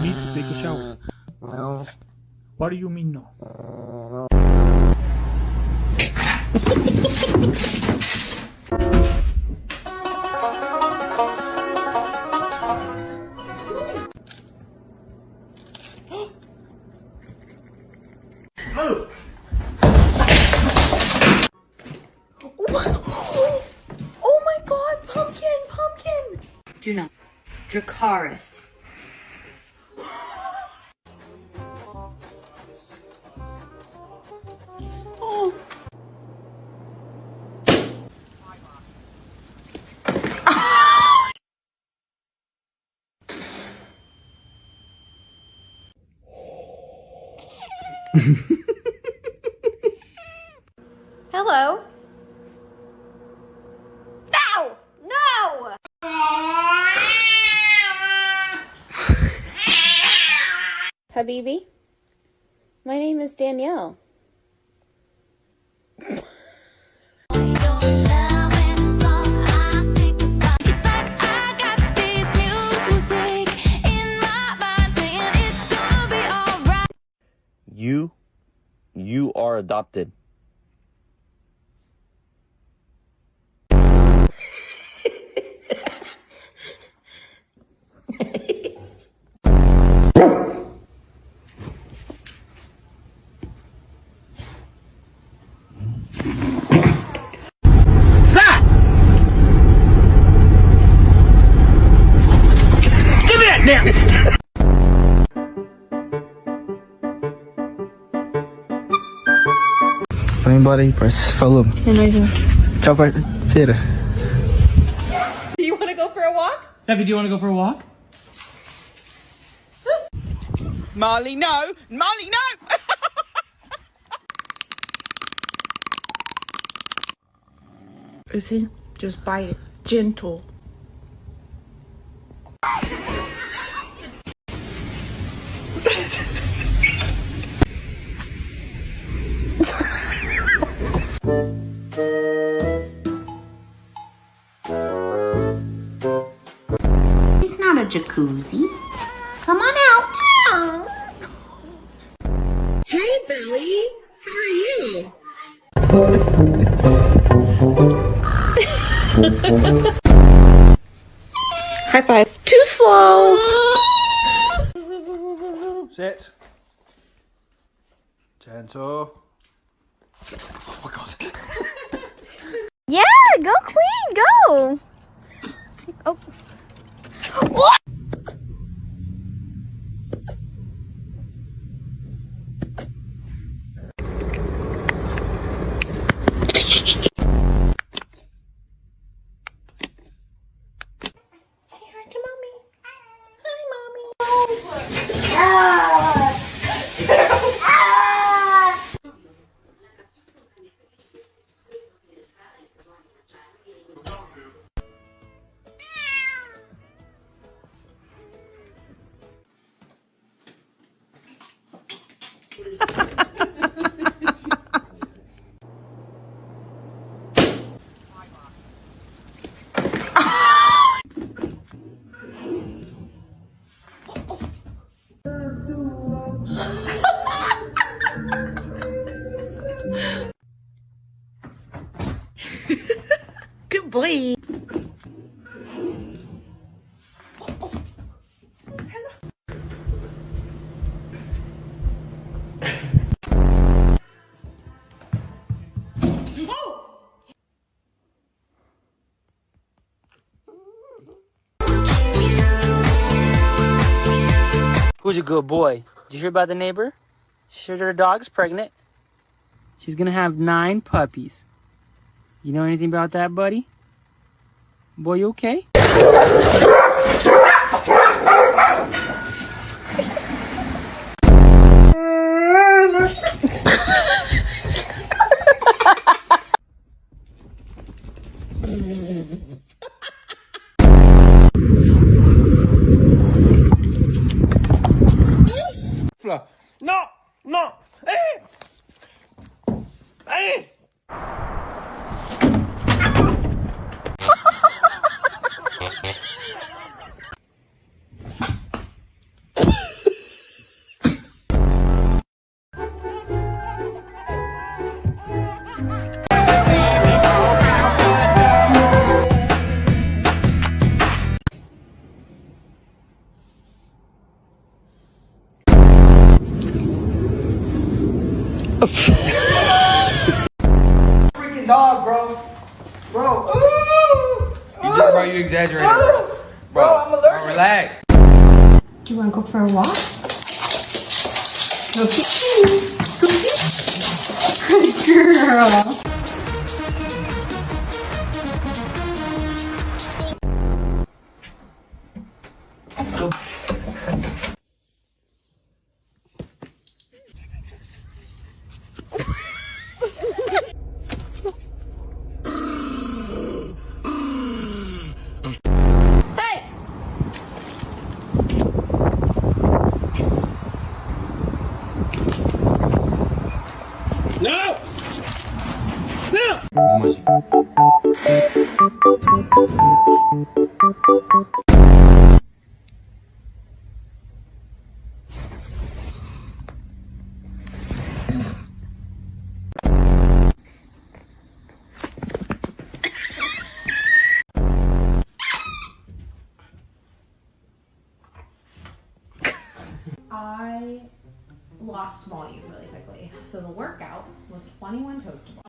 need to take a shower. What do you mean no? Oh my god, pumpkin! Do not. Dracarys. Oh. Hello? No! No! Habibi, my name is Danielle. You are adopted. Vai embora aí, parça. Falou. É nóis, hein? Tchau, parceira. Do you want to go for a walk? Steffi, do you want to go for a walk? Marley, no! Marley, no! Listen, just bite it. Gentle. It's not a jacuzzi. Come on out. Hey, Billy. How are you? High five. Too slow. Sit. Gentle. Oh my god. Yeah, go Queen, go. Oh. What? Say hi to mommy. Hi, mommy. Good boy. Who's a good boy? Did you hear about the neighbor? She heard her dog's pregnant. She's gonna have 9 puppies. You know anything about that, buddy? Boy, you okay? No! No! Hey! Freaking dog, bro. Bro. Ooh. Bro, you exaggerated, bro. Bro, I'm allergic. Bro, relax. Do you want to go for a walk? Good girl. I lost volume really quickly. So the workout was 21 toast balls.